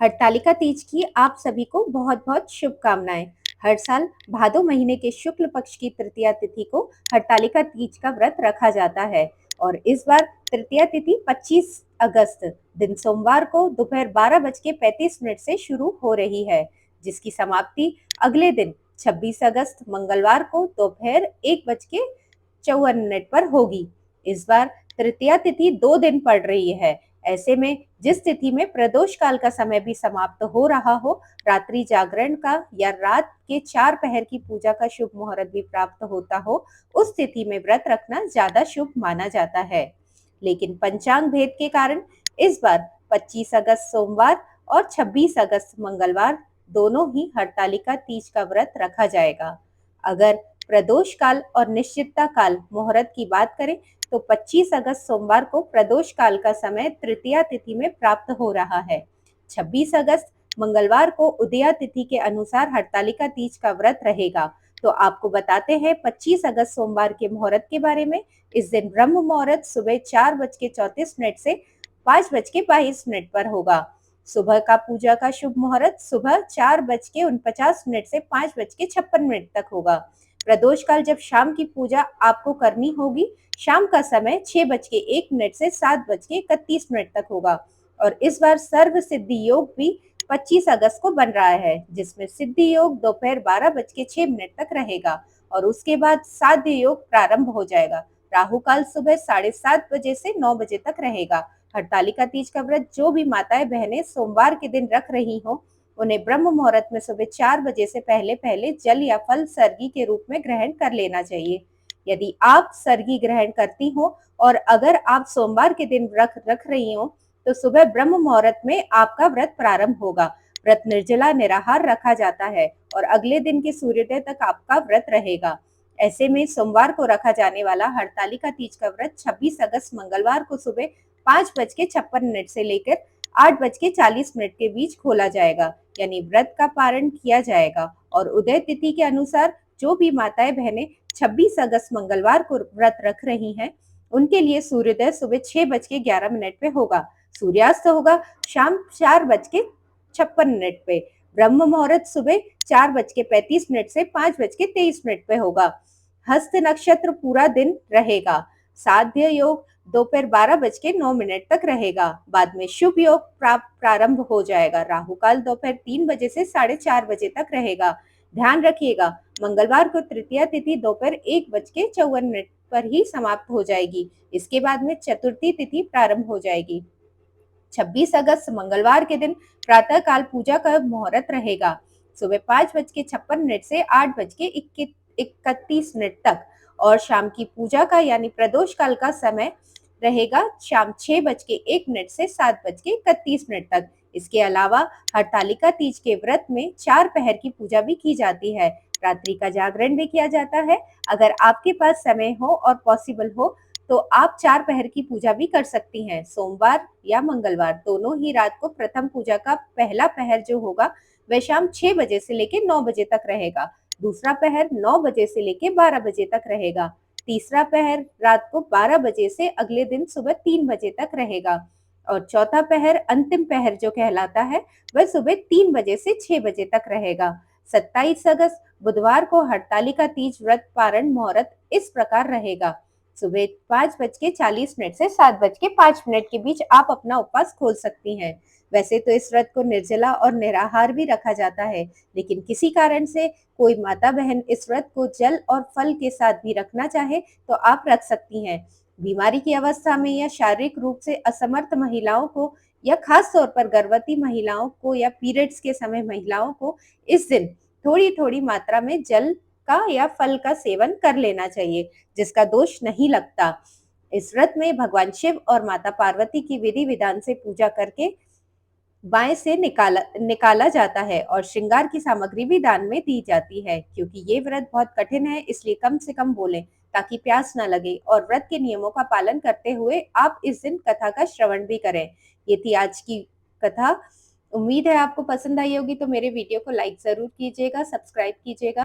हरतालिका तीज की आप सभी को बहुत-बहुत शुभकामनाएं। हर साल भादो महीने के शुक्ल पक्ष की तृतीया तिथि को हरतालिका तीज का व्रत रखा जाता है और इस बार तृतीया तिथि 25 अगस्त दिन सोमवार को दोपहर 12:35 से शुरू हो रही है, जिसकी समाप्ति अगले दिन 26 अगस्त मंगलवार को दोपहर 1:54 पर होगी। इस बार तृतीया तिथि 2 दिन पड़ रही है। ऐसे में जिस तिथि में प्रदोष काल का समय भी समाप्त हो रहा हो, रात्रि जागरण का या रात के 4 पहर की पूजा का शुभ मुहूर्त भी प्राप्त होता हो, उस तिथि में व्रत रखना ज्यादा शुभ माना जाता है। लेकिन पंचांग भेद के कारण इस बार 25 अगस्त सोमवार और 26 अगस्त मंगलवार दोनों ही हरतालिका तीज का व्रत रखा जाएगा। अगर प्रदोष काल और निश्चितता काल मुहूर्त की बात करें तो 25 अगस्त सोमवार को प्रदोष काल का समय तृतीया तिथि में प्राप्त हो रहा है। 26 अगस्त मंगलवार को उदया तिथि के अनुसार हरतालिका तीज का व्रत रहेगा। तो आपको बताते हैं 25 अगस्त सोमवार के मुहूर्त के बारे में। इस दिन ब्रह्म मुहूर्त सुबह 4:34 से 5:22 पर होगा। सुबह का पूजा का शुभ मुहूर्त सुबह 4:49 से 5:56 तक होगा। प्रदोष काल जब शाम की पूजा आपको करनी होगी, शाम का समय 6:01 से 7:31 तक होगा और इस बार सर्व सिद्धि योग भी 25 अगस्त को बन रहा है, जिसमें सिद्धि योग दोपहर 12:06 तक रहेगा और उसके बाद साध्य योग प्रारंभ हो जाएगा। राहु काल सुबह 7:30 से 9 तक रहेगा। हरतालिका तीज का व्रत जो भी माताएं बहनें सोमवार के दिन रख रही हो, उन्हें ब्रह्म मुहूर्त में सुबह 4 बजे से पहले पहले जल या फल सर्गी के रूप में ग्रहण कर लेना चाहिए। यदि आप सर्गी ग्रहण करती हो और अगर आप सोमवार के दिन रख रही हो, तो सुबह ब्रह्म मुहूर्त में आपका व्रत प्रारंभ होगा। व्रत निर्जला निराहार रखा जाता है और अगले दिन के सूर्योदय तक आपका व्रत रहेगा। ऐसे में सोमवार को रखा जाने वाला हरतालिका तीज का व्रत 26 अगस्त मंगलवार को सुबह 5:56 से लेकर 8:40 के बीच खोला जाएगा, यानी व्रत का पारण किया जाएगा और उदय तिथि के अनुसार जो भी माताएं बहनें 26 अगस्त मंगलवार को व्रत रख रही हैं, उनके लिए सूर्योदय सुबह 6:11 पे होगा। सूर्यास्त होगा शाम 4:56 पे। ब्रह्म मुहूर्त सुबह 4:35 से 5:23 पे होगा। हस्त नक्षत्र पूरा दिन रहेगा। साध्य योग दोपहर 12:09 तक रहेगा। बाद में शुभ योग प्रारंभ हो जाएगा। राहु काल दोपहर 3 बजे से 4:30 तक रहेगा। ध्यान रखिएगा, मंगलवार को तृतीया तिथि दोपहर 1:54 पर ही समाप्त हो जाएगी। इसके बाद में चतुर्थी तिथि प्रारंभ हो जाएगी। 26 अगस्त मंगलवार के दिन प्रातः काल पूजा का मुहूर्त रहेगा सुबह 5:56 से 8:31 तक और शाम की पूजा का यानी प्रदोष काल का समय रहेगा शाम 6:01 से 7:31 तक। इसके अलावा हरतालिका तीज के व्रत में 4 पहर की पूजा भी की जाती है। रात्रि का जागरण भी किया जाता है। अगर आपके पास समय हो और पॉसिबल हो तो आप 4 पहर की पूजा भी कर सकती हैं। सोमवार या मंगलवार दोनों ही रात को प्रथम पूजा का पहला पहर जो होगा वह शाम 6 बजे से लेकर 9 बजे तक रहेगा। दूसरा पहर 9 बजे से लेकर 12 बजे तक रहेगा। तीसरा पहर रात को 12 बजे से अगले दिन सुबह 3 बजे तक रहेगा और चौथा पहर अंतिम पहर जो कहलाता है वह सुबह 3 बजे से 6 बजे तक रहेगा। 27 अगस्त बुधवार को हरतालिका तीज व्रत पारण मुहूर्त इस प्रकार रहेगा। सुबह 5:40 से 7:05 के बीच आप अपना उपवास खोल सकती हैं। वैसे तो इस व्रत को निर्जला और निराहार भी रखा जाता है, लेकिन किसी कारण से कोई माता बहन इस व्रत को जल और फल के साथ भी रखना चाहे तो आप रख सकती हैं। बीमारी की अवस्था में या शारीरिक रूप से असमर्थ महिलाओं को या खास तौर पर गर्भवती महिलाओं को या पीरियड्स के समय महिलाओं को इस दिन थोड़ी थोड़ी मात्रा में जल का या फल का सेवन कर लेना चाहिए, जिसका दोष नहीं लगता। इस व्रत में भगवान शिव और माता पार्वती की विधि विधान से पूजा करके बाएं से निकाला जाता है और श्रृंगार की सामग्री भी दान में दी जाती है। क्योंकि ये व्रत बहुत कठिन है, इसलिए कम से कम बोलें ताकि प्यास न लगे और व्रत के नियमों का पालन करते हुए आप इस दिन कथा का श्रवण भी करें। ये थी आज की कथा। उम्मीद है आपको पसंद आई होगी, तो मेरे वीडियो को लाइक जरूर कीजिएगा, सब्सक्राइब कीजिएगा